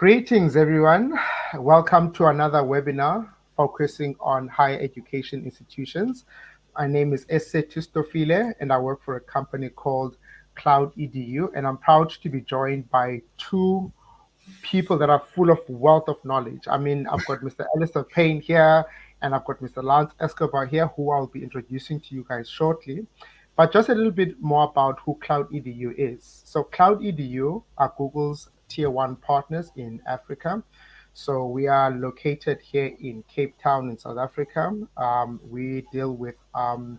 Greetings, everyone. Welcome to another webinar focusing on higher education institutions. My name is Ese Tustofile, and I work for a company called Cloud EDU, and I'm proud to be joined by two people that are full of wealth of knowledge. I mean, I've got Mr. Alistair Payne here, and I've got Mr. Lance Escobar here, who I'll be introducing to you guys shortly. But just a little bit more about who Cloud EDU is. So Cloud EDU are Google's tier one partners in Africa. So we are located here in Cape Town in South Africa. We deal with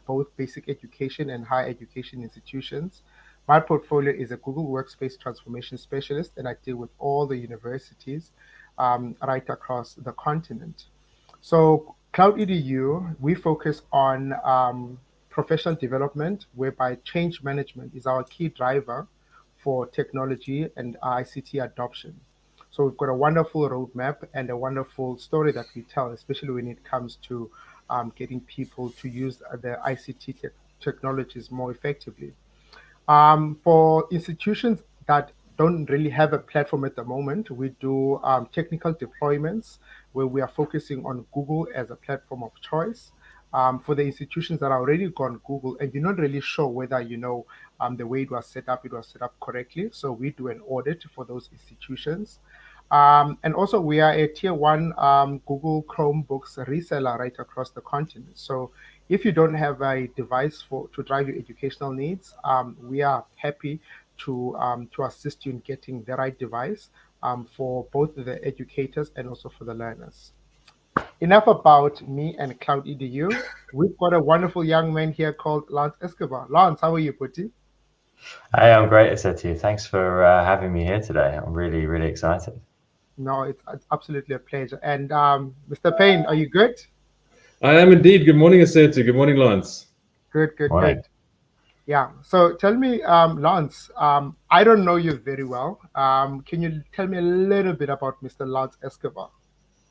both basic education and higher education institutions. My portfolio is a Google Workspace transformation specialist, and I deal with all the universities right across the continent. So Cloud EDU, we focus on professional development, whereby change management is our key driver for technology and ICT adoption. So we've got a wonderful roadmap and a wonderful story that we tell, especially when it comes to getting people to use the ICT technologies more effectively. For institutions that don't really have a platform at the moment, we do technical deployments where we are focusing on Google as a platform of choice. For the institutions that are already gone Google and you're not really sure whether the way it was set up correctly. So we do an audit for those institutions. And also we are a tier one Google Chromebooks reseller right across the continent. So if you don't have a device to drive your educational needs, we are happy to assist you in getting the right device for both the educators and also for the learners. Enough about me and Cloud EDU. We've got a wonderful young man here called Lance Escobar. Lance, how are you, Putti? Hey, I'm great, Aseti. Thanks for having me here today. I'm really, really excited. No, it's absolutely a pleasure. And Mr. Payne, are you good? I am indeed. Good morning, Aseti. Good morning, Lance. Good. Morning. Yeah. So tell me, Lance, I don't know you very well. Can you tell me a little bit about Mr. Lance Escobar?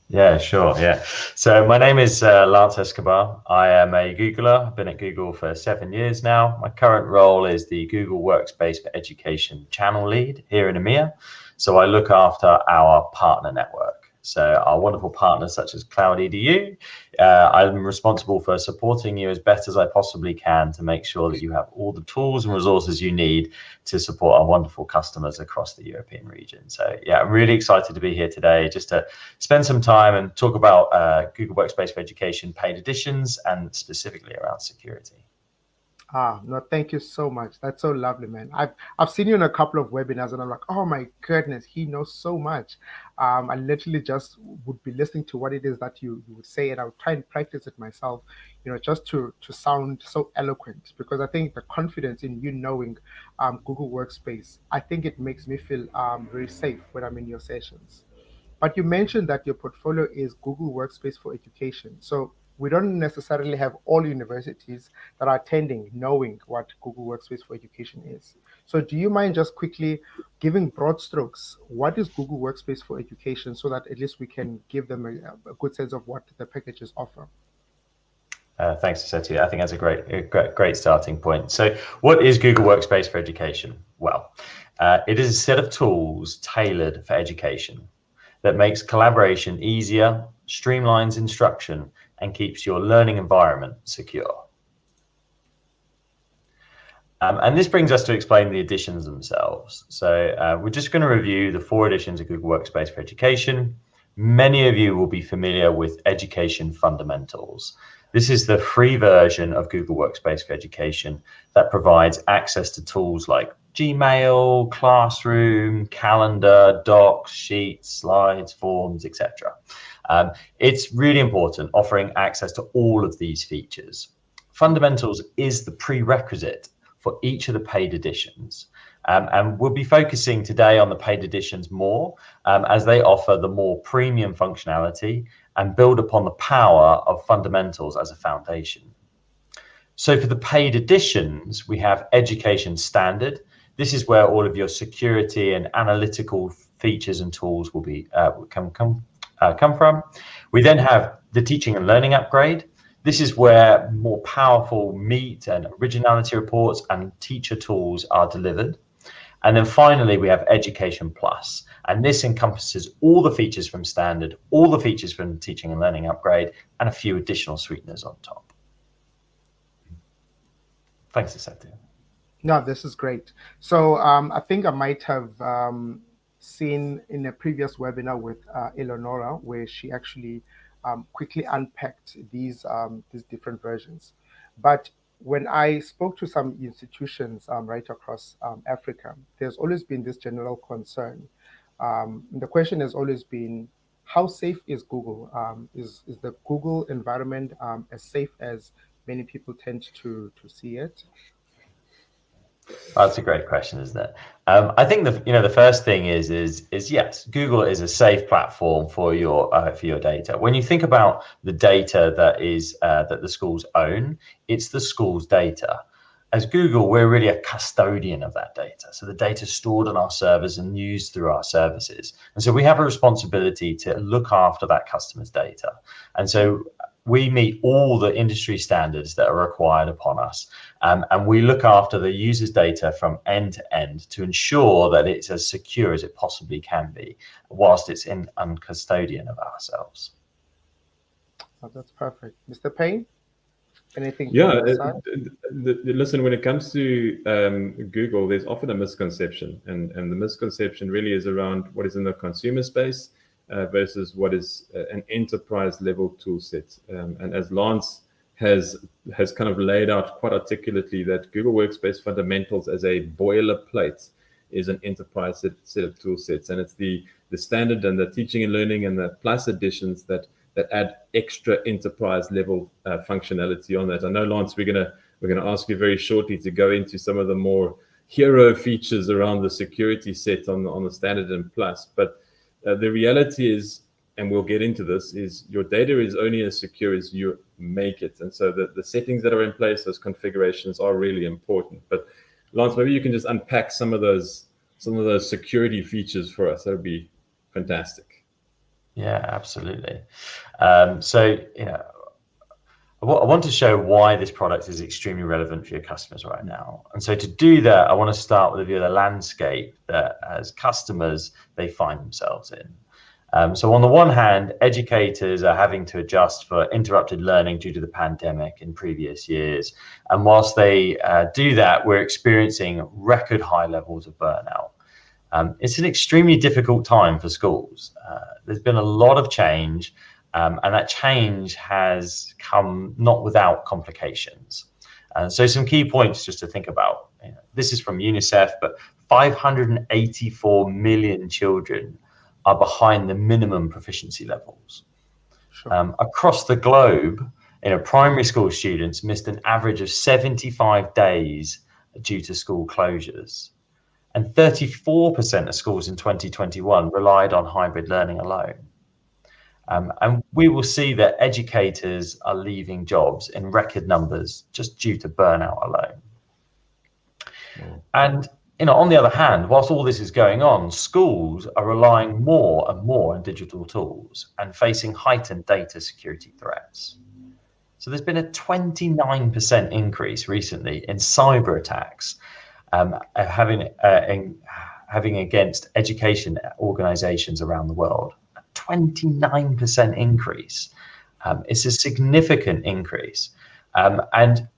Yeah, sure. Yeah. So my name is Lance Escobar. I am a Googler. I've been at Google for 7 years now. My current role is the Google Workspace for Education channel lead here in EMEA. So I look after our partner network. So our wonderful partners such as Cloud EDU, I'm responsible for supporting you as best as I possibly can to make sure that you have all the tools and resources you need to support our wonderful customers across the European region. So yeah, I'm really excited to be here today just to spend some time and talk about Google Workspace for Education paid editions and specifically around security. No, thank you so much. That's so lovely, man. I've seen you in a couple of webinars and I'm like, oh my goodness, he knows so much. I literally just would be listening to what it is that you would say, and I would try and practice it myself, just to sound so eloquent, because I think the confidence in you knowing Google Workspace, I think it makes me feel very safe when I'm in your sessions. But you mentioned that your portfolio is Google Workspace for Education. So we don't necessarily have all universities that are attending knowing what Google Workspace for Education is. So do you mind just quickly giving broad strokes? What is Google Workspace for Education, so that at least we can give them a good sense of what the packages offer? Thanks, Seti. I think that's a great starting point. So what is Google Workspace for Education? Well, it is a set of tools tailored for education that makes collaboration easier, streamlines instruction, and keeps your learning environment secure. And this brings us to explain the editions themselves. So we're just going to review the 4 editions of Google Workspace for Education. Many of you will be familiar with Education Fundamentals. This is the free version of Google Workspace for Education that provides access to tools like Gmail, Classroom, Calendar, Docs, Sheets, Slides, Forms, etc. It's really important, offering access to all of these features. Fundamentals is the prerequisite for each of the paid editions. And we'll be focusing today on the paid editions more, as they offer the more premium functionality and build upon the power of fundamentals as a foundation. So for the paid editions, we have Education Standard. This is where all of your security and analytical features and tools will be come from. We then have the Teaching and Learning Upgrade. This is where more powerful meat and originality reports and teacher tools are delivered. And then finally, we have Education Plus, and this encompasses all the features from Standard, all the features from Teaching and Learning Upgrade, and a few additional sweeteners on top. Thanks, Aseti. No, this is great. So I think I might have seen in a previous webinar with Eleonora, where she actually quickly unpacked these different versions. But when I spoke to some institutions right across Africa, there's always been this general concern. The question has always been, how safe is Google? Is the Google environment as safe as many people tend to see it? That's a great question, isn't it? I think the first thing is yes, Google is a safe platform for your data. When you think about the data that the schools own, it's the school's data. As Google, we're really a custodian of that data. So the data is stored on our servers and used through our services. And so we have a responsibility to look after that customer's data. And so we meet all the industry standards that are required upon us. And we look after the user's data from end to end to ensure that it's as secure as it possibly can be, whilst it's in custodian of ourselves. Oh, that's perfect. Mr. Payne? Anything? Yeah, listen, when it comes to Google, there's often a misconception, and the misconception really is around what is in the consumer space versus what is an enterprise level tool set. And as Lance has kind of laid out quite articulately, that Google Workspace fundamentals as a boilerplate is an enterprise set of tool sets, and it's the standard and the teaching and learning and the plus editions that add extra enterprise level functionality on that. I know, Lance, we're gonna ask you very shortly to go into some of the more hero features around the security set on the standard and plus. But the reality is, and we'll get into this, is your data is only as secure as you make it. And so the settings that are in place, those configurations are really important. But Lance, maybe you can just unpack some of those security features for us. That would be fantastic. Yeah, absolutely. So, I want to show why this product is extremely relevant for your customers right now. And so to do that, I want to start with a view of the landscape that as customers, they find themselves in. So on the one hand, educators are having to adjust for interrupted learning due to the pandemic in previous years. And whilst they do that, we're experiencing record high levels of burnout. It's an extremely difficult time for schools. There's been a lot of change, and that change has come not without complications. So some key points just to think about. This is from UNICEF, but 584 million children are behind the minimum proficiency levels. Sure. Across the globe, primary school students missed an average of 75 days due to school closures. And 34% of schools in 2021 relied on hybrid learning alone. And we will see that educators are leaving jobs in record numbers just due to burnout alone. And on the other hand, whilst all this is going on, schools are relying more and more on digital tools and facing heightened data security threats. So there's been a 29% increase recently in cyber attacks having against education organizations around the world. A 29% increase. It's a significant increase. And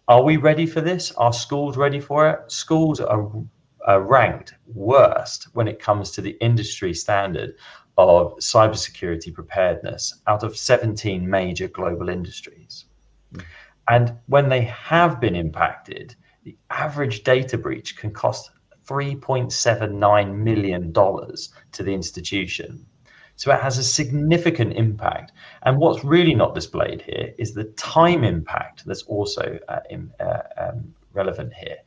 are we ready for this? Are schools ready for it? Schools are ranked worst when it comes to the industry standard of cybersecurity preparedness out of 17 major global industries. And when they have been impacted, the average data breach can cost $3.79 million to the institution. So it has a significant impact. And what's really not displayed here is the time impact that's also relevant here.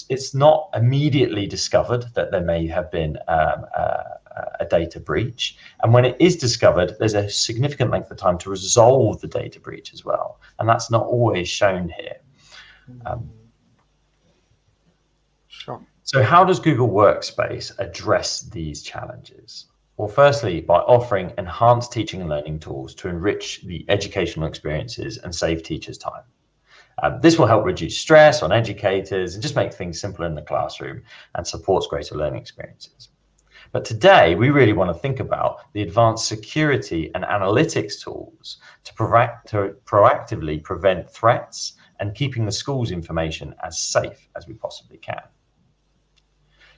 It's not immediately discovered that there may have been a data breach. And when it is discovered, there's a significant length of time to resolve the data breach as well. And that's not always shown here. Sure. So how does Google Workspace address these challenges? Well, firstly, by offering enhanced teaching and learning tools to enrich the educational experiences and save teachers' time. This will help reduce stress on educators and just make things simpler in the classroom and supports greater learning experiences. But today, we really want to think about the advanced security and analytics tools to proactively prevent threats and keeping the school's information as safe as we possibly can.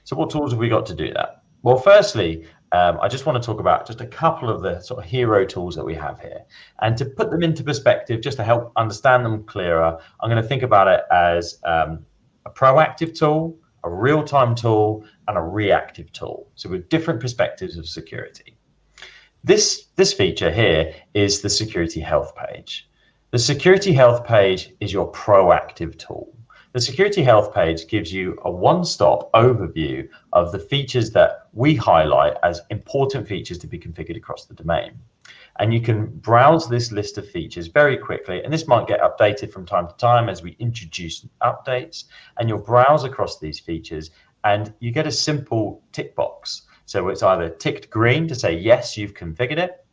So what tools have we got to do that? Well, firstly, I just want to talk about just a couple of the sort of hero tools that we have here. And to put them into perspective, just to help understand them clearer, I'm going to think about it as a proactive tool, a real-time tool, and a reactive tool. So with different perspectives of security. This feature here is the security health page. The security health page is your proactive tool. The security health page gives you a one-stop overview of the features that we highlight as important features to be configured across the domain. And you can browse this list of features very quickly, and this might get updated from time to time as we introduce updates, and you'll browse across these features and you get a simple tick box. So it's either ticked green to say, yes, you've configured it,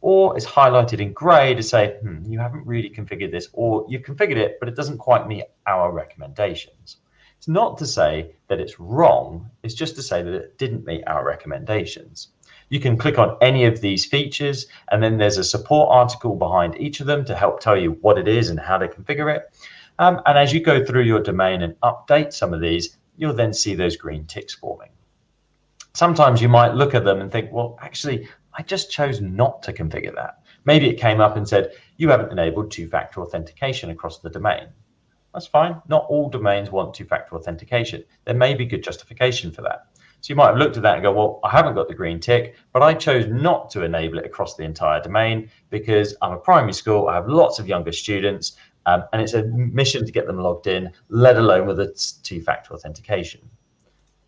or it's highlighted in gray to say, you haven't really configured this, or you've configured it, but it doesn't quite meet our recommendations. It's not to say that it's wrong, it's just to say that it didn't meet our recommendations. You can click on any of these features, and then there's a support article behind each of them to help tell you what it is and how to configure it. And as you go through your domain and update some of these, you'll then see those green ticks forming. Sometimes you might look at them and think, well, actually, I just chose not to configure that. Maybe it came up and said, you haven't enabled two-factor authentication across the domain. That's fine. Not all domains want two-factor authentication. There may be good justification for that. So you might have looked at that and go, well, I haven't got the green tick, but I chose not to enable it across the entire domain because I'm a primary school, I have lots of younger students, and it's a mission to get them logged in, let alone with its two-factor authentication.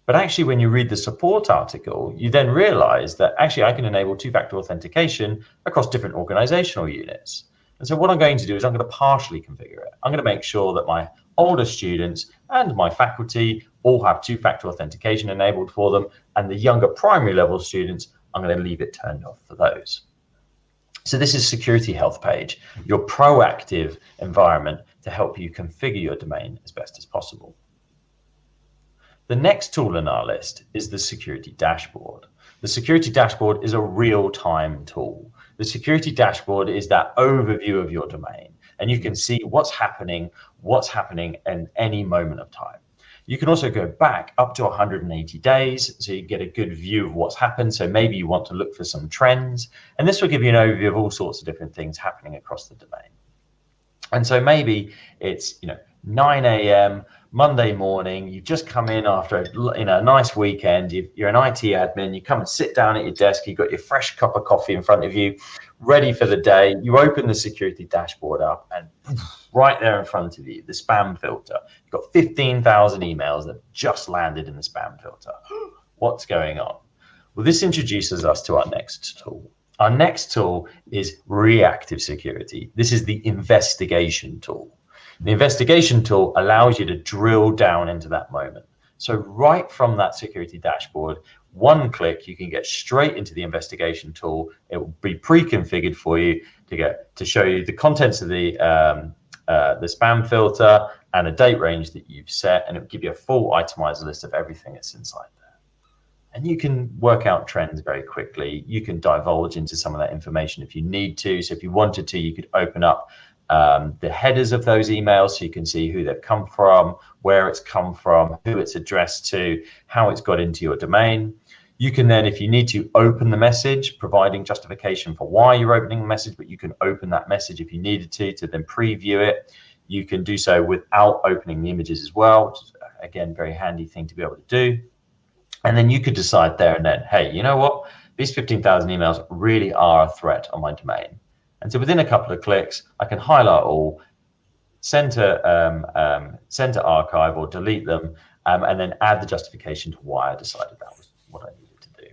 But actually, when you read the support article, you then realize that actually I can enable two-factor authentication across different organizational units. And so what I'm going to do is I'm going to partially configure it. I'm going to make sure that my older students and my faculty all have two-factor authentication enabled for them, and the younger primary level students, I'm going to leave it turned off for those. So this is Security Health Page, your proactive environment to help you configure your domain as best as possible. The next tool in our list is the Security Dashboard. The Security Dashboard is a real-time tool. The Security Dashboard is that overview of your domain, and you can see what's happening in any moment of time. You can also go back up to 180 days, so you get a good view of what's happened. So maybe you want to look for some trends, and this will give you an overview of all sorts of different things happening across the domain. And so maybe it's 9 a.m. Monday morning, you've just come in after a nice weekend, you're an IT admin, you come and sit down at your desk, you've got your fresh cup of coffee in front of you, ready for the day, you open the security dashboard up, and right there in front of you, the spam filter. You've got 15,000 emails that just landed in the spam filter. What's going on? Well, this introduces us to our next tool. Our next tool is reactive security. This is the investigation tool. The investigation tool allows you to drill down into that moment. So right from that security dashboard, one click, you can get straight into the investigation tool. It will be pre-configured for you to show you the contents of the spam filter and a date range that you've set, and it will give you a full itemized list of everything that's inside there. And you can work out trends very quickly. You can divulge into some of that information if you need to. So if you wanted to, you could open up the headers of those emails so you can see who they've come from, where it's come from, who it's addressed to, how it's got into your domain. You can then, if you need to, open the message, providing justification for why you're opening the message, but you can open that message if you needed to then preview it. You can do so without opening the images as well, which is, again, very handy thing to be able to do. And then you could decide there and then, hey, you know what? These 15,000 emails really are a threat on my domain. And so within a couple of clicks, I can highlight all, send to archive or delete them, and then add the justification to why I decided that was what I needed to do.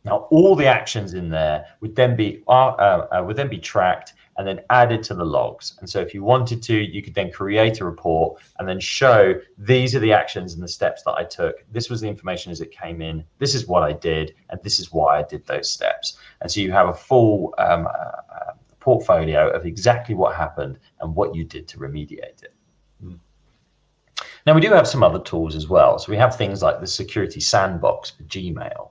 Now, all the actions in there would then be tracked and then added to the logs. And so if you wanted to, you could then create a report and then show these are the actions and the steps that I took. This was the information as it came in. This is what I did, and this is why I did those steps. And so you have a full portfolio of exactly what happened and what you did to remediate it. Now, we do have some other tools as well. So we have things like the security sandbox for Gmail.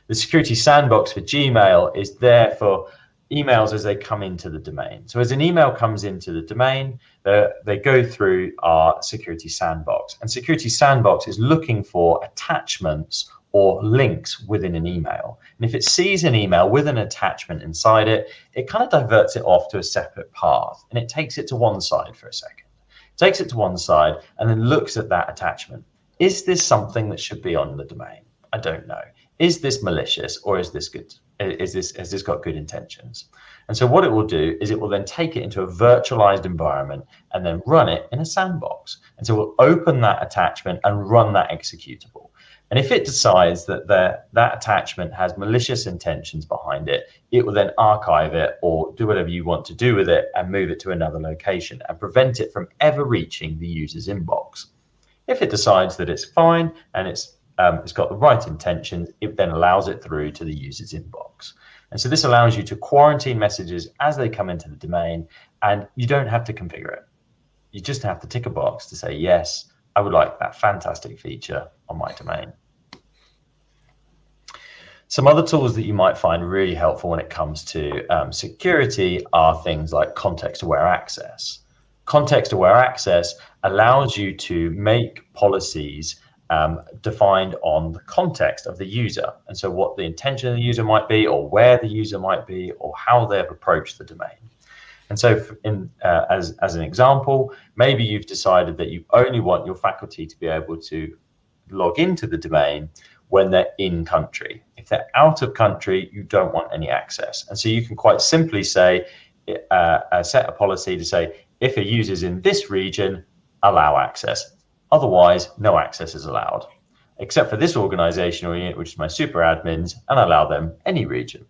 The security sandbox for Gmail is there for emails as they come into the domain. So as an email comes into the domain, they go through our security sandbox. And security sandbox is looking for attachments or links within an email. And if it sees an email with an attachment inside it, it kind of diverts it off to a separate path, and it takes it to one side for a second. It takes it to one side and then looks at that attachment. Is this something that should be on the domain? I don't know. Is this malicious, or is this good? Has this got good intentions? And so what it will do is it will then take it into a virtualized environment and then run it in a sandbox. And so we'll open that attachment and run that executable. And if it decides that that attachment has malicious intentions behind it, it will then archive it or do whatever you want to do with it and move it to another location and prevent it from ever reaching the user's inbox. If it decides that it's fine and it's got the right intentions, it then allows it through to the user's inbox. And so this allows you to quarantine messages as they come into the domain, and you don't have to configure it. You just have to tick a box to say, yes, I would like that fantastic feature on my domain. Some other tools that you might find really helpful when it comes to security are things like context-aware access. Context-aware access allows you to make policies defined on the context of the user, and so what the intention of the user might be, or where the user might be, or how they've approached the domain. And so as an example, maybe you've decided that you only want your faculty to be able to log into the domain when they're in country. If they're out of country, you don't want any access. And so you can quite simply say, set a policy to say, if a user's in this region, allow access. Otherwise, no access is allowed, except for this organizational unit, which is my super admins, and allow them any region.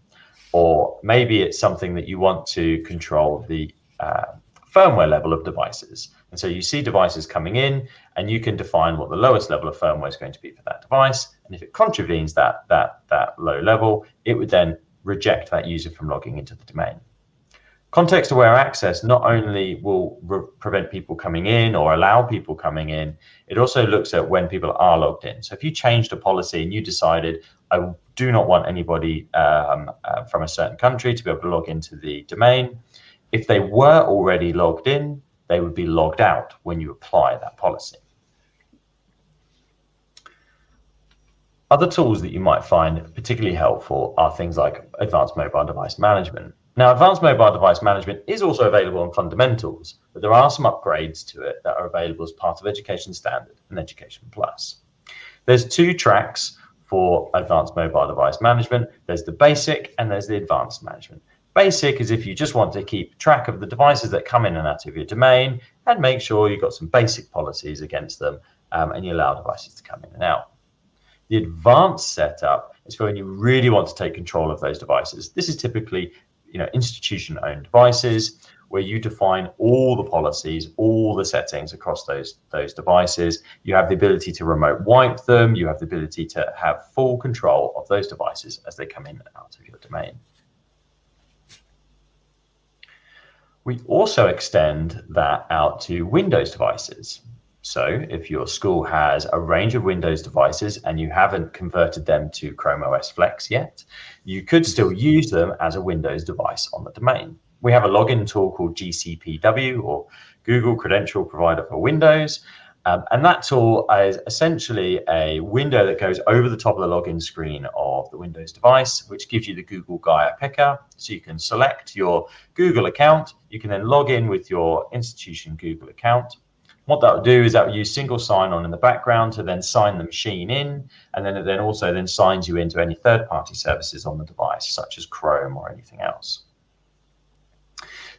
Or maybe it's something that you want to control the firmware level of devices. And so you see devices coming in, and you can define what the lowest level of firmware is going to be for that device. And if it contravenes that low level, it would then reject that user from logging into the domain. Context-aware access not only will prevent people coming in or allow people coming in, it also looks at when people are logged in. So if you changed a policy and you decided, I do not want anybody from a certain country to be able to log into the domain, if they were already logged in, they would be logged out when you apply that policy. Other tools that you might find particularly helpful are things like advanced mobile device management. Now, advanced mobile device management is also available on fundamentals, but there are some upgrades to it that are available as part of Education Standard and Education Plus. There's two tracks for advanced mobile device management. There's the basic and there's the advanced management. Basic is if you just want to keep track of the devices that come in and out of your domain and make sure you've got some basic policies against them and you allow devices to come in and out. The advanced setup is for when you really want to take control of those devices. This is typically institution-owned devices where you define all the policies, all the settings across those devices. You have the ability to remote wipe them. You have the ability to have full control of those devices as they come in and out of your domain. We also extend that out to Windows devices. So if your school has a range of Windows devices and you haven't converted them to Chrome OS Flex yet, you could still use them as a Windows device on the domain. We have a login tool called GCPW, or Google Credential Provider for Windows. And that tool is essentially a window that goes over the top of the login screen of the Windows device, which gives you the Google Gaia picker. So you can select your Google account. You can then log in with your institution Google account. What that will do is that will use single sign-on in the background to then sign the machine in, and then it then also signs you into any third-party services on the device, such as Chrome or anything else.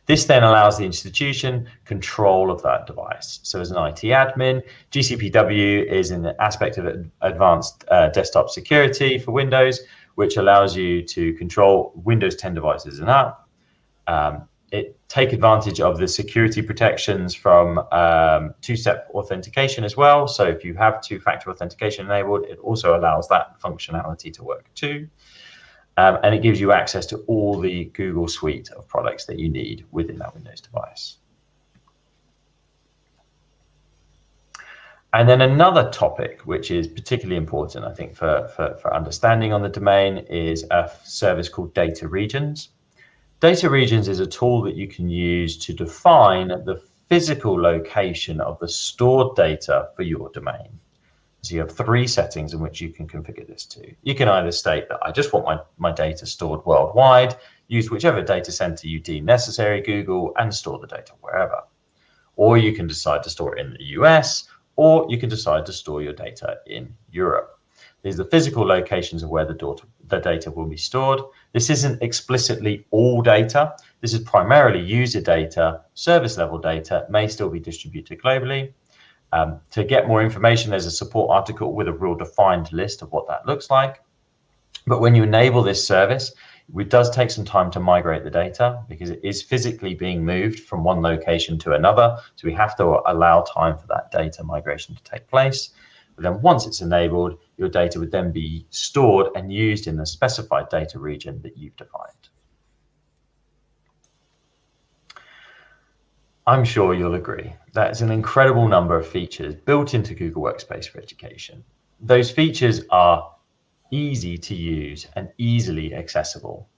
This then allows the institution control of that device. So as an IT admin, GCPW is an aspect of advanced desktop security for Windows, which allows you to control Windows 10 devices and up. Take advantage of the security protections from two-step authentication as well. So if you have two-factor authentication enabled, it also allows that functionality to work too. And it gives you access to all the Google suite of products that you need within that Windows device. And then another topic, which is particularly important, I think, for understanding on the domain, is a service called data regions. Data regions is a tool that you can use to define the physical location of the stored data for your domain. So you have 3 settings in which you can configure this to. You can either state that I just want my data stored worldwide, use whichever data center you deem necessary, Google, and store the data wherever. Or you can decide to store it in the US, or you can decide to store your data in Europe. These are the physical locations of where the data will be stored. This isn't explicitly all data. This is primarily user data, service level data, may still be distributed globally. To get more information, there's a support article with a real defined list of what that looks like. But when you enable this service, it does take some time to migrate the data because it is physically being moved from one location to another. So we have to allow time for that data migration to take place. But then once it's enabled, your data would then be stored and used in the specified data region that you've defined. I'm sure you'll agree. That's an incredible number of features built into Google Workspace for Education. Those features are easy to use and easily accessible,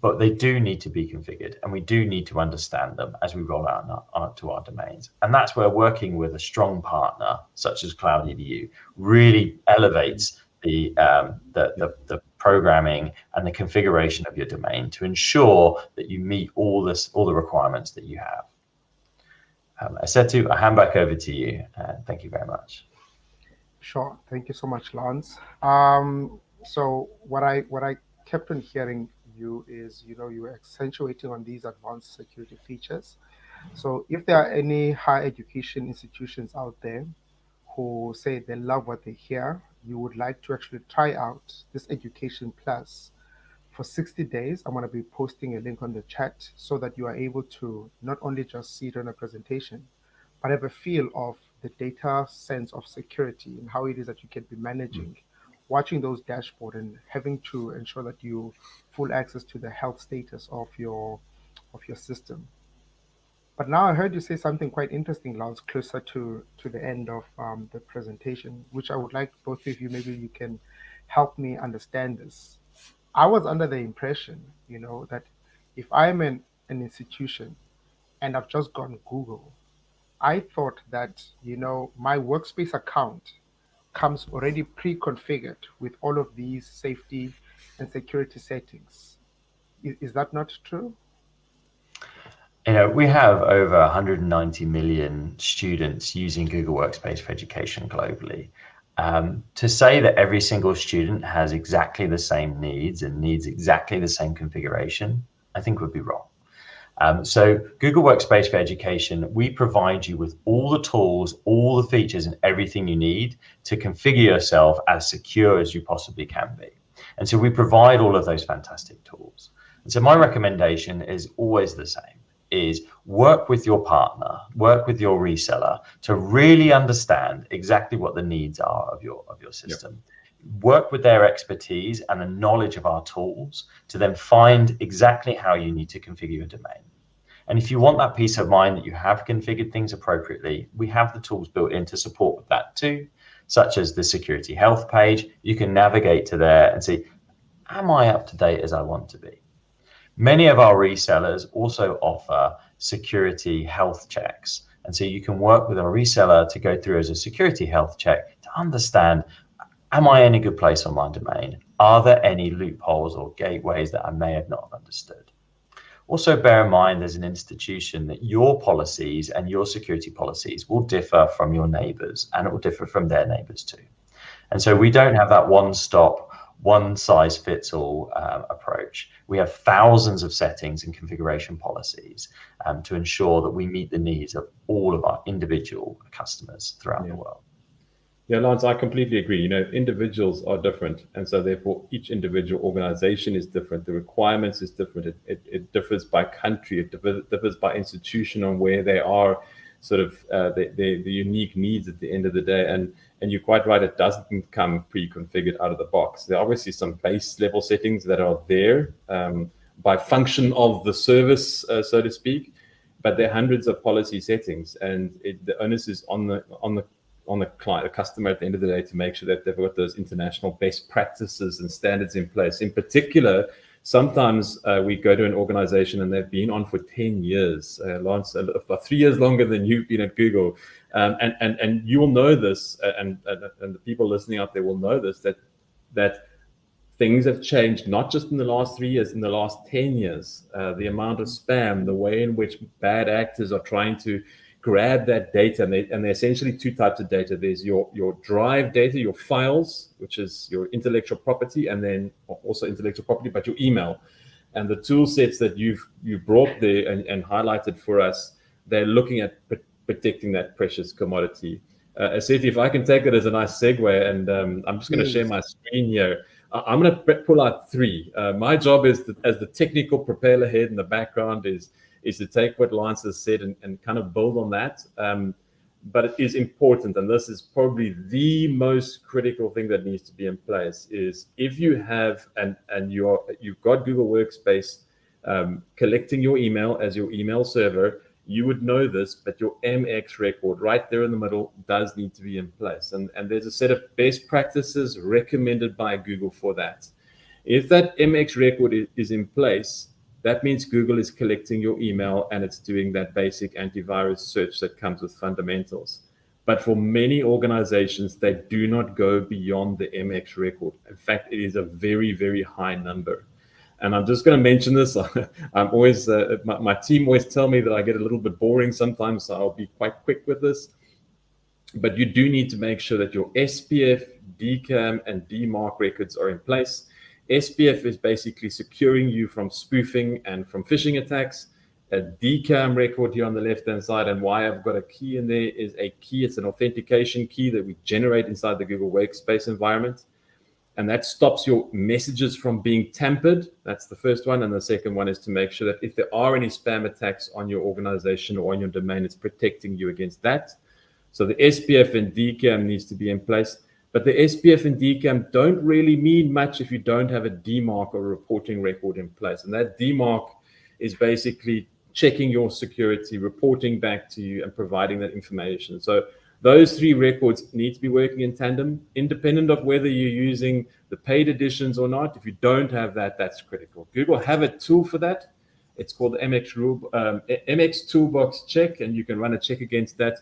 but they do need to be configured, and we do need to understand them as we roll out to our domains. And that's where working with a strong partner such as Cloud EDU really elevates the programming and the configuration of your domain to ensure that you meet all the requirements that you have. Asetu, I hand back over to you. Thank you very much. Sure. Thank you so much, Lance. So what I kept on hearing you is, you were accentuating on these advanced security features. So if there are any higher education institutions out there who say they love what they hear, you would like to actually try out this Education Plus for 60 days. I'm going to be posting a link on the chat so that you are able to not only just see it on a presentation, but have a feel of the data sense of security and how it is that you can be managing, watching those dashboards and having to ensure that you full access to the health status of your system. But now I heard you say something quite interesting, Lance, closer to the end of the presentation, which I would like both of you, maybe you can help me understand this. I was under the impression, that if I'm an institution and I've just gone Google, I thought that, my Workspace account comes already pre-configured with all of these safety and security settings. Is that not true? We have over 190 million students using Google Workspace for Education globally. To say that every single student has exactly the same needs and needs exactly the same configuration, I think would be wrong. So Google Workspace for Education, we provide you with all the tools, all the features, and everything you need to configure yourself as secure as you possibly can be. And so we provide all of those fantastic tools. And so my recommendation is always the same, is work with your partner, work with your reseller to really understand exactly what the needs are of your system. Yep. Work with their expertise and the knowledge of our tools to then find exactly how you need to configure your domain. And if you want that peace of mind that you have configured things appropriately, we have the tools built in to support with that too, such as the security health page. You can navigate to there and see, am I up to date as I want to be? Many of our resellers also offer security health checks. And so you can work with a reseller to go through as a security health check to understand, am I in a good place on my domain? Are there any loopholes or gateways that I may have not understood? Also bear in mind as an institution that your policies and your security policies will differ from your neighbors, and it will differ from their neighbors too. And so we don't have that one-stop, one-size-fits-all approach. We have thousands of settings and configuration policies to ensure that we meet the needs of all of our individual customers throughout the world. Yeah, Lance, I completely agree. Individuals are different, and so therefore each individual organization is different. The requirements is different. It differs by country. It differs by institution on where they are, sort of the unique needs at the end of the day. And you're quite right, it doesn't come pre-configured out of the box. There are obviously some base level settings that are there by function of the service, so to speak, but there are hundreds of policy settings, and the onus is on the on the client, the customer at the end of the day, to make sure that they've got those international best practices and standards in place. In particular, sometimes we go to an organization and they've been on for 10 years, Lance, 3 years longer than you've been at Google. And you will know this, and the people listening out there will know this, that things have changed, not just in the last 3 years, in the last 10 years. The amount of spam, the way in which bad actors are trying to grab that data, and they're essentially two types of data. There's your drive data, your files, which is your intellectual property, and then also intellectual property, but your email. And the tool sets that you've brought there and highlighted for us, they're looking at protecting that precious commodity. Seth, if I can take it as a nice segue, and I'm just going to share my screen here. I'm going to pull out three. My job is, as the technical propeller head in the background, is to take what Lance has said and kind of build on that. But it is important, and this is probably the most critical thing that needs to be in place, is if you have, and you've got Google Workspace collecting your email as your email server, you would know this, but your MX record right there in the middle does need to be in place. And there's a set of best practices recommended by Google for that. If that MX record is in place, that means Google is collecting your email and it's doing that basic antivirus search that comes with fundamentals. But for many organizations, they do not go beyond the MX record. In fact, it is a very, very high number. And I'm just going to mention this. I'm always, my team always tell me that I get a little bit boring sometimes, so I'll be quite quick with this. But you do need to make sure that your SPF, DCAM, and DMARC records are in place. SPF is basically securing you from spoofing and from phishing attacks. A DCAM record here on the left-hand side, and why I've got a key in there is a key. It's an authentication key that we generate inside the Google Workspace environment. And that stops your messages from being tampered. That's the first one. And the second one is to make sure that if there are any spam attacks on your organization or on your domain, it's protecting you against that. So the SPF and DCAM needs to be in place. But the SPF and DCAM don't really mean much if you don't have a DMARC or a reporting record in place. And that DMARC is basically checking your security, reporting back to you, and providing that information. So those three records need to be working in tandem, independent of whether you're using the paid editions or not. If you don't have that, that's critical. Google have a tool for that. It's called the MX Toolbox Check, and you can run a check against that.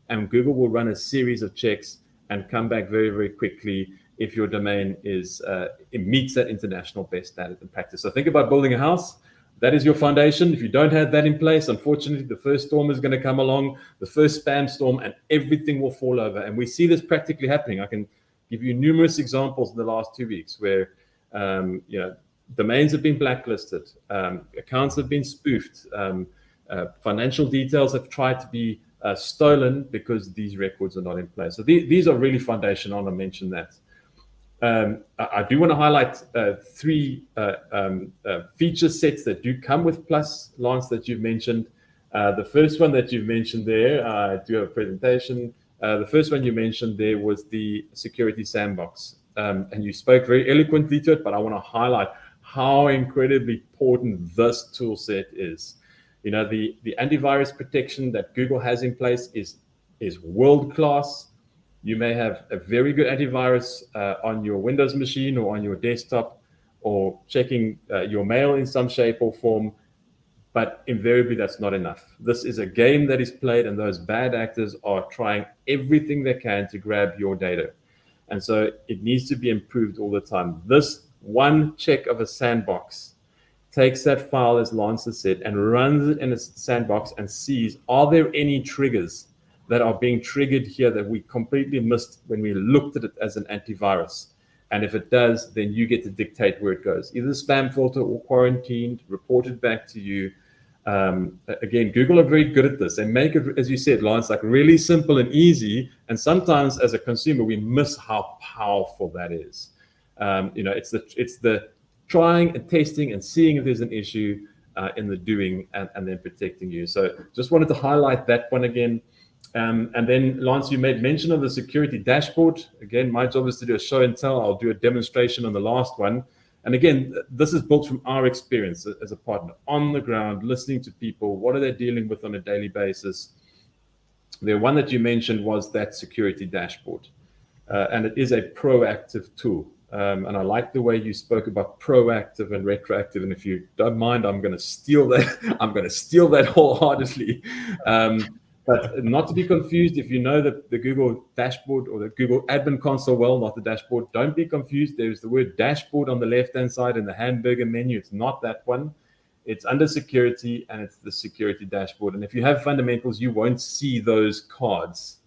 And Google will run a series of checks and come back very, very quickly if your domain it meets that international best standard and practice. So think about building a house. That is your foundation. If you don't have that in place, unfortunately, the first storm is going to come along, the first spam storm, and everything will fall over. And we see this practically happening. I can give you numerous examples in the last 2 weeks where domains have been blacklisted, accounts have been spoofed, financial details have tried to be stolen because these records are not in place. So these are really foundational. I want to mention that. I do want to highlight three feature sets that do come with Plus, Lance, that you've mentioned. The first one that you've mentioned there, I do have a presentation. The first one you mentioned there was the security sandbox. And you spoke very eloquently to it, but I want to highlight how incredibly important this tool set is. You know, the antivirus protection that Google has in place is world-class. You may have a very good antivirus on your Windows machine or on your desktop, or checking your mail in some shape or form, but invariably that's not enough. This is a game that is played, and those bad actors are trying everything they can to grab your data. And so it needs to be improved all the time. This one check of a sandbox takes that file, as Lance has said, and runs it in a sandbox and sees, are there any triggers that are being triggered here that we completely missed when we looked at it as an antivirus? And if it does, then you get to dictate where it goes, either spam filter or quarantined, reported back to you. Again, Google are very good at this. They make it, as you said, Lance, like really simple and easy. And sometimes as a consumer, we miss how powerful that is. It's the trying and testing and seeing if there's an issue in the doing, and then protecting you. So just wanted to highlight that one again. And then, Lance, you made mention of the security dashboard. Again, my job is to do a show and tell. I'll do a demonstration on the last one. And again, this is built from our experience as a partner, on the ground, listening to people. What are they dealing with on a daily basis? The one that you mentioned was that security dashboard, and it is a proactive tool. And I like the way you spoke about proactive and retroactive. And if you don't mind, I'm going to steal that. I'm going to steal that wholeheartedly. But not to be confused, if you know the Google dashboard or the Google admin console well, not the dashboard, don't be confused. There's the word dashboard on the left-hand side in the hamburger menu. It's not that one. It's under security, and it's the security dashboard. And if you have fundamentals, you won't see those cards.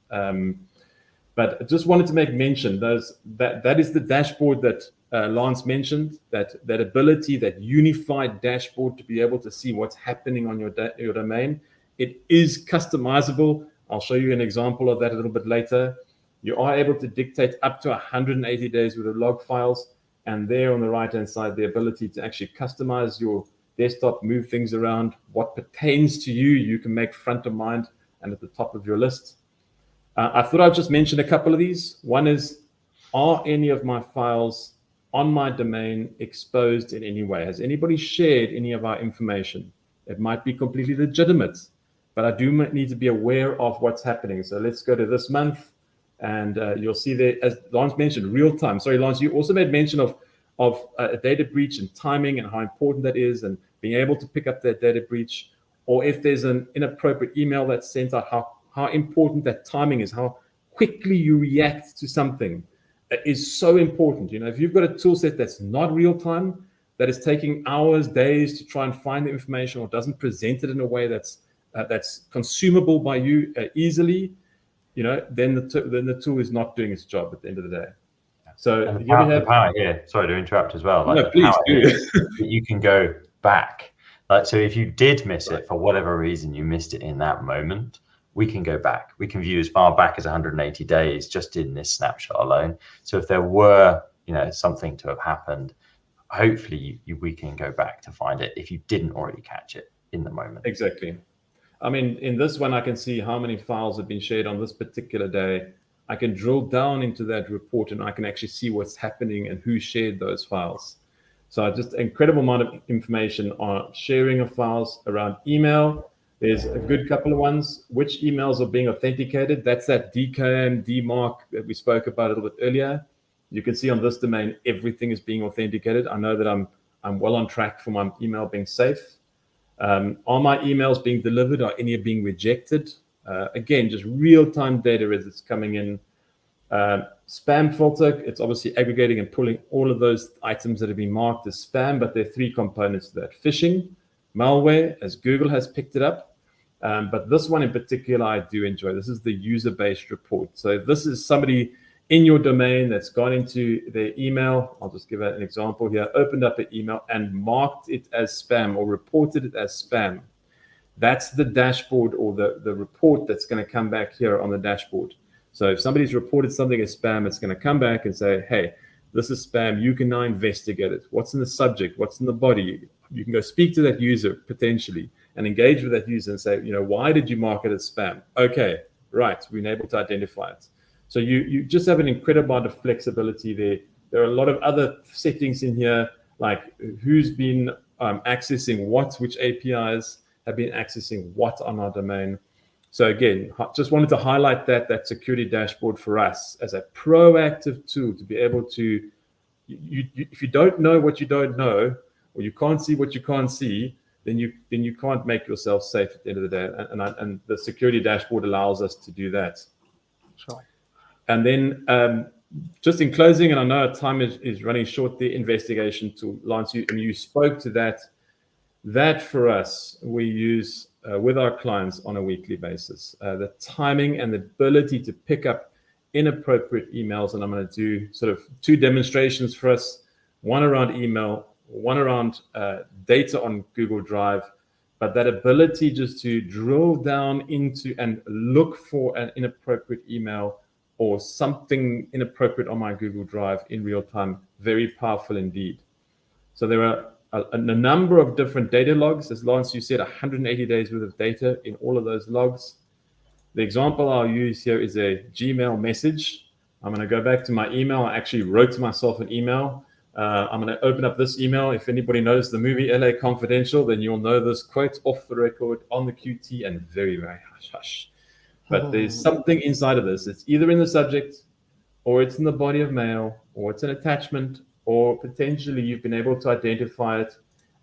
But I just wanted to make mention that is the dashboard that Lance mentioned, that ability, that unified dashboard to be able to see what's happening on your domain. It is customizable. I'll show you an example of that a little bit later. You are able to dictate up to 180 days worth of log files, and there on the right-hand side, the ability to actually customize your desktop, move things around. What pertains to you, you can make front of mind and at the top of your list. I thought I'd just mention a couple of these. One is, are any of my files on my domain exposed in any way? Has anybody shared any of our information? It might be completely legitimate, but I do need to be aware of what's happening. So let's go to this month, and you'll see there, as Lance mentioned, real time. Sorry, Lance, you also made mention of a data breach and timing and how important that is, and being able to pick up that data breach, or if there's an inappropriate email that's sent out, how important that timing is, how quickly you react to something is so important. You know, if you've got a tool set that's not real time, that is taking hours, days to try and find the information, or doesn't present it in a way that's consumable by you easily, you know, then the tool is not doing its job at the end of the day. So and the power here, sorry to interrupt as well. Like, no, please do. You can go back. Like, so if you did miss it for whatever reason, you missed it in that moment, we can go back. We can view as far back as 180 days just in this snapshot alone. So if there were, you know, something to have happened, hopefully we can go back to find it if you didn't already catch it in the moment. Exactly. I mean, in this one, I can see how many files have been shared on this particular day. I can drill down into that report, and I can actually see what's happening and who shared those files. So just an incredible amount of information on sharing of files around email. There's a good couple of ones. Which emails are being authenticated? That's that DKIM, DMARC that we spoke about a little bit earlier. You can see on this domain, everything is being authenticated. I know that I'm well on track for my email being safe. Are my emails being delivered? Are any being rejected? Again, just real-time data as it's coming in. Spam filter, it's obviously aggregating and pulling all of those items that have been marked as spam, but there are three components to that. Phishing, malware, as Google has picked it up. But this one in particular, I do enjoy. This is the user-based report. So this is somebody in your domain that's gone into their email. I'll just give an example here. Opened up an email and marked it as spam or reported it as spam. That's the dashboard or the report that's going to come back here on the dashboard. So if somebody's reported something as spam, it's going to come back and say, hey, this is spam. You can now investigate it. What's in the subject? What's in the body? You can go speak to that user potentially and engage with that user and say, you know, why did you mark it as spam? Okay, right. We've been able to identify it. So you just have an incredible amount of flexibility there. There are a lot of other settings in here, like who's been accessing what, which APIs have been accessing what on our domain. So again, just wanted to highlight that security dashboard for us as a proactive tool to be able to, if you don't know what you don't know, or you can't see what you can't see, then you can't make yourself safe at the end of the day. And the security dashboard allows us to do that. Sure. And then just in closing, and I know our time is running short, the investigation tool, Lance, you spoke to that. That for us, we use with our clients on a weekly basis. The timing and the ability to pick up inappropriate emails. And I'm going to do sort of two demonstrations for us, one around email, one around data on Google Drive, but that ability just to drill down into and look for an inappropriate email or something inappropriate on my Google Drive in real time, very powerful indeed. So there are a number of different data logs. As Lance, you said, 180 days worth of data in all of those logs. The example I'll use here is a Gmail message. I'm going to go back to my email. I actually wrote to myself an email. I'm going to open up this email. If anybody knows the movie LA Confidential, then you'll know this quote off the record, on the QT, and very, very hush hush. but there's something inside of this. It's either in the subject, or it's in the body of mail, or it's an attachment, or potentially you've been able to identify it,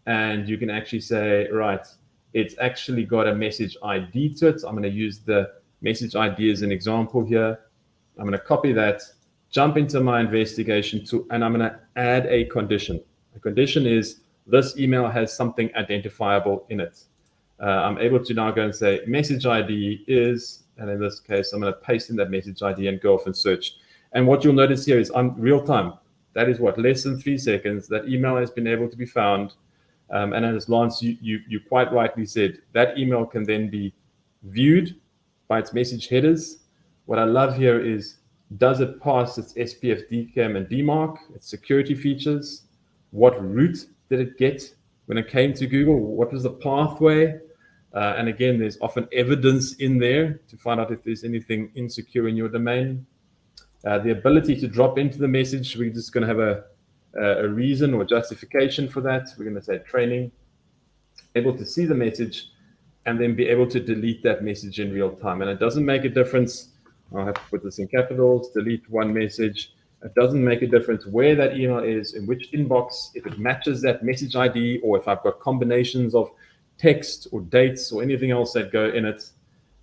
and you can actually say, right, it's actually got a message ID to it. I'm going to use the message ID as an example here. I'm going to copy that, jump into my investigation tool, and I'm going to add a condition. The condition is this email has something identifiable in it. I'm able to now go and say message ID is, and in this case, I'm going to paste in that message ID and go off and search. And what you'll notice here is on real time. That is what, less than 3 seconds. That email has been able to be found. And as Lance, you quite rightly said, that email can then be viewed by its message headers. What I love here is, does it pass its SPF, DKIM, and DMARC, its security features? What route did it get when it came to Google? What was the pathway? And again, there's often evidence in there to find out if there's anything insecure in your domain. The ability to drop into the message, we're just going to have a reason or justification for that. We're going to say training, able to see the message, and then be able to delete that message in real time. And it doesn't make a difference. I'll have to put this in capitals, delete one message. It doesn't make a difference where that email is, in which inbox, if it matches that message ID, or if I've got combinations of text or dates or anything else that go in it.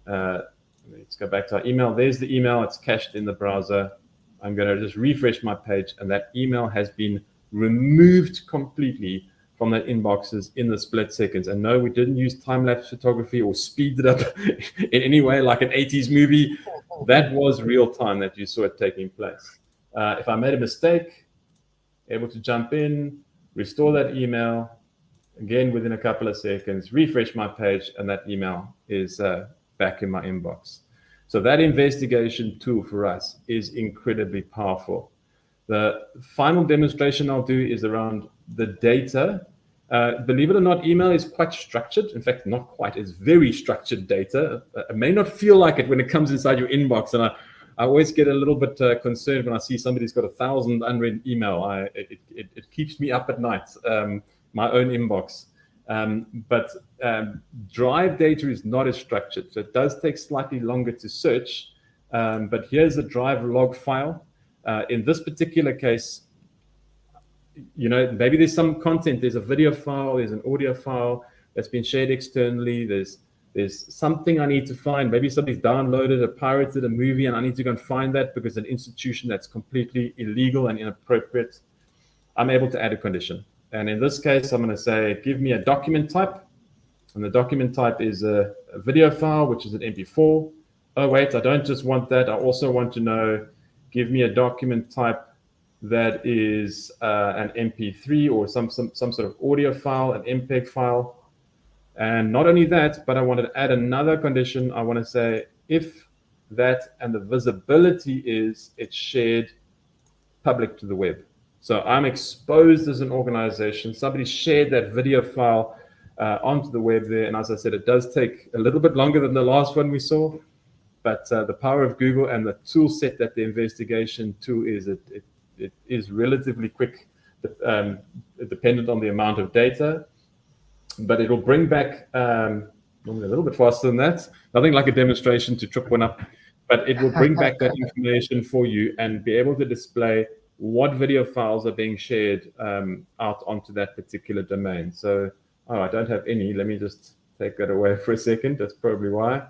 Let's go back to our email. There's the email. It's cached in the browser. I'm going to just refresh my page, and that email has been removed completely from that inboxes in the split seconds. And no, we didn't use time-lapse photography or speed it up in any way like an 80s movie. That was real time that you saw it taking place. If I made a mistake, able to jump in, restore that email, again within a couple of seconds, refresh my page, and that email is back in my inbox. So that investigation tool for us is incredibly powerful. The final demonstration I'll do is around the data. Believe it or not, email is quite structured. In fact, not quite, it's very structured data. It may not feel like it when it comes inside your inbox. And I always get a little bit concerned when I see somebody's got 1,000 unread email. It keeps me up at night, my own inbox. But drive data is not as structured. So it does take slightly longer to search. But here's a drive log file. In this particular case, maybe there's some content. There's a video file, there's an audio file that's been shared externally. There's something I need to find. Maybe somebody's downloaded or pirated a movie, and I need to go and find that because an institution that's completely illegal and inappropriate. I'm able to add a condition. And in this case, I'm going to say, give me a document type. And the document type is a video file, which is an MP4. Oh, wait, I don't just want that. I also want to know, give me a document type that is an MP3 or some sort of audio file, an MPEG file. And not only that, but I want to add another condition. I want to say, if that and the visibility is, it's shared public to the web. So I'm exposed as an organization. Somebody shared that video file onto the web there. And as I said, it does take a little bit longer than the last one we saw. But the power of Google and the tool set that the investigation tool is, it is relatively quick, dependent on the amount of data. But it'll bring back, normally a little bit faster than that. Nothing like a demonstration to trip one up. But it will bring back that information for you and be able to display what video files are being shared out onto that particular domain. So, I don't have any. Let me just take that away for a second. That's probably why.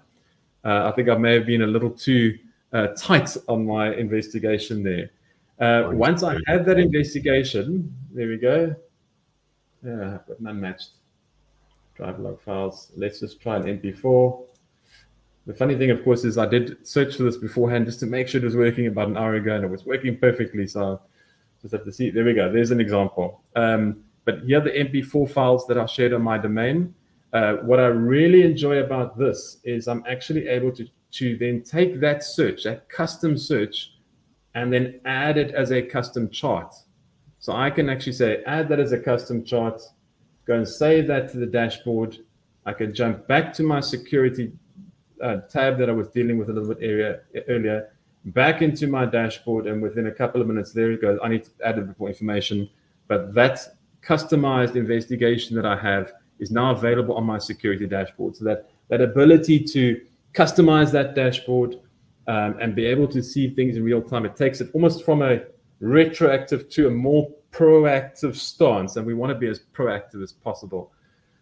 I think I may have been a little too tight on my investigation there. Once I have that investigation, there we go. Yeah, I've got none matched. Drive log files. Let's just try an MP4. The funny thing, of course, is I did search for this beforehand just to make sure it was working about an hour ago, and it was working perfectly. So I'll just have to see. There we go. There's an example. But here are the MP4 files that are shared on my domain. What I really enjoy about this is I'm actually able to then take that search, that custom search, and then add it as a custom chart. So I can actually say, add that as a custom chart, go and save that to the dashboard. I can jump back to my security tab that I was dealing with a little bit earlier, back into my dashboard, and within a couple of minutes, there it goes. I need to add a bit more information, but that customized investigation that I have is now available on my security dashboard. So that ability to customize that dashboard, and be able to see things in real time. It takes it almost from a retroactive to a more proactive stance, and we want to be as proactive as possible.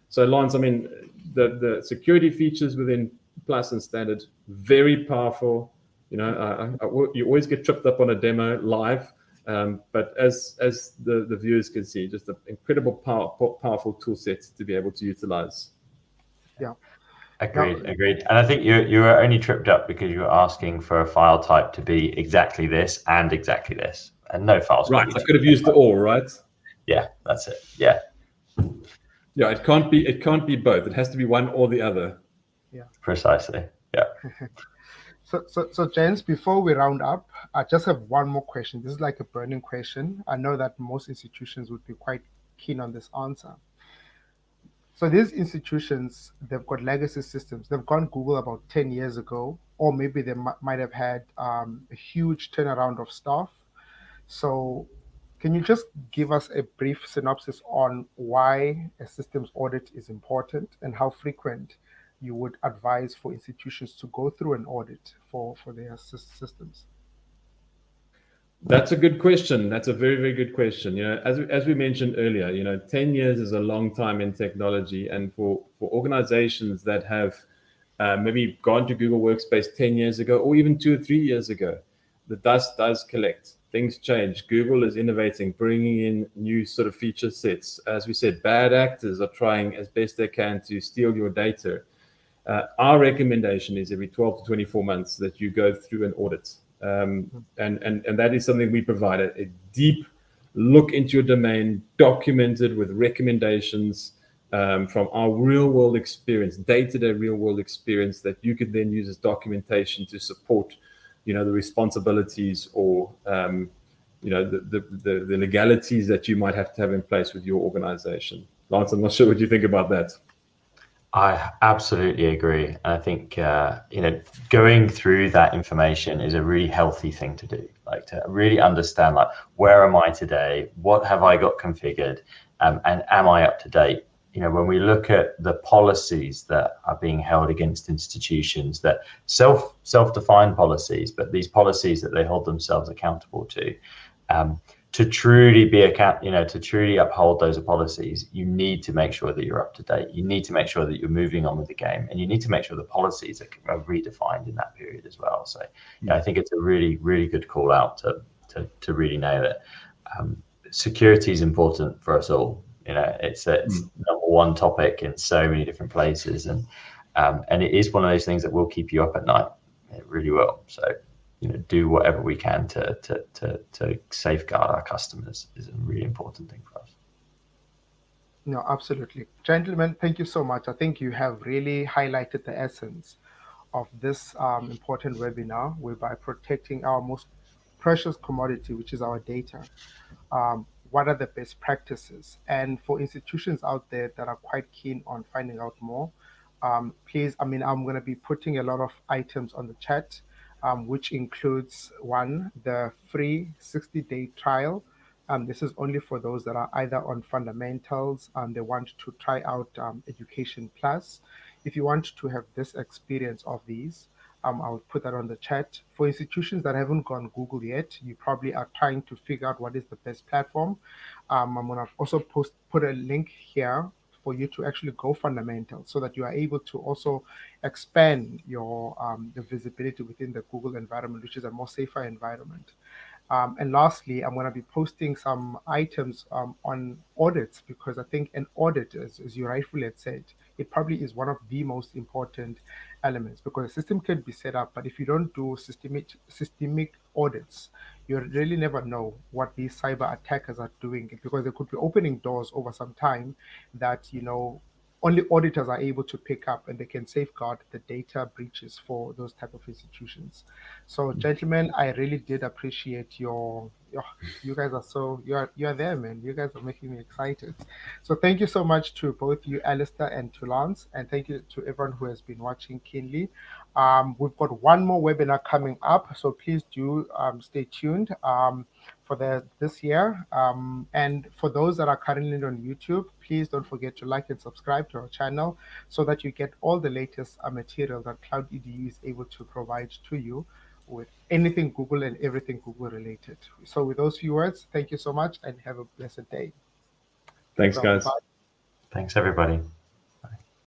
So Lance, I mean, the security features within Plus and Standard, very powerful. You know, you always get tripped up on a demo live, but as the viewers can see, just an incredible powerful tool set to be able to utilize. Yeah. Agreed. And I think you were only tripped up because you were asking for a file type to be exactly this and exactly this, and no files. Right, I could have used it all, right? Yeah, that's it. Yeah. Yeah, it can't be both. It has to be one or the other. Yeah. Precisely. Yeah. So James, before we round up, I just have one more question. This is like a burning question. I know that most institutions would be quite keen on this answer. So these institutions, they've got legacy systems. They've gone Google about 10 years ago, or maybe they might have had a huge turnaround of staff. So can you just give us a brief synopsis on why a systems audit is important and how frequent you would advise for institutions to go through an audit for their systems? That's a good question. That's a very, very good question. You know, as we mentioned earlier, you know, 10 years is a long time in technology, and for organizations that have maybe gone to Google Workspace 10 years ago, or even 2 or 3 years ago, the dust does collect. Things change. Google is innovating, bringing in new sort of feature sets. As we said, bad actors are trying as best they can to steal your data. Our recommendation is every 12 to 24 months that you go through an audit. And that is something we provide, a deep look into your domain, documented with recommendations from our real world experience, day-to-day real world experience, that you could then use as documentation to support, you know, the responsibilities or you know, the legalities that you might have to have in place with your organization. Lance, I'm not sure what you think about that. I absolutely agree. And I think, you know, going through that information is a really healthy thing to do, like to really understand, like, where am I today? What have I got configured? And am I up to date? You know, when we look at the policies that are being held against institutions, that self-defined policies, but these policies that they hold themselves accountable to truly be to truly uphold those policies, you need to make sure that you're up to date. You need to make sure that you're moving on with the game, and you need to make sure the policies are redefined in that period as well. So I think it's a really, really good call out to really nail it. Security is important for us all. You know, it's number one topic in so many different places, and it is one of those things that will keep you up at night. It really will. So, you know, do whatever we can to safeguard our customers is a really important thing for us. No, absolutely. Gentlemen, thank you so much. I think you have really highlighted the essence of this important webinar, whereby protecting our most precious commodity, which is our data. What are the best practices? And for institutions out there that are quite keen on finding out more, please, I'm going to be putting a lot of items on the chat, which includes one, the free 60-day trial. This is only for those that are either on fundamentals and they want to try out Education Plus. If you want to have this experience of these, I'll put that on the chat. For institutions that haven't gone Google yet, you probably are trying to figure out what is the best platform. I'm going to also put a link here for you to actually go fundamentals, so that you are able to also expand your the visibility within the Google environment, which is a more safer environment. And lastly, I'm going to be posting some items on audits, because I think an audit, as you rightfully had said, it probably is one of the most important elements, because a system can be set up, but if you don't do systemic audits, you really never know what these cyber attackers are doing, because they could be opening doors over some time that, you know, only auditors are able to pick up, and they can safeguard the data breaches for those type of institutions. So, gentlemen, I really did appreciate you guys are so, you're there, man. You guys are making me excited. So thank you so much to both you, Alistair, and to Lance, and thank you to everyone who has been watching keenly. We've got one more webinar coming up, so please do stay tuned for this year. And for those that are currently on YouTube, please don't forget to like and subscribe to our channel so that you get all the latest material that Cloud EDU is able to provide to you with anything Google and everything Google related. So with those few words, thank you so much and have a blessed day. Thanks, guys. Bye. Thanks, everybody.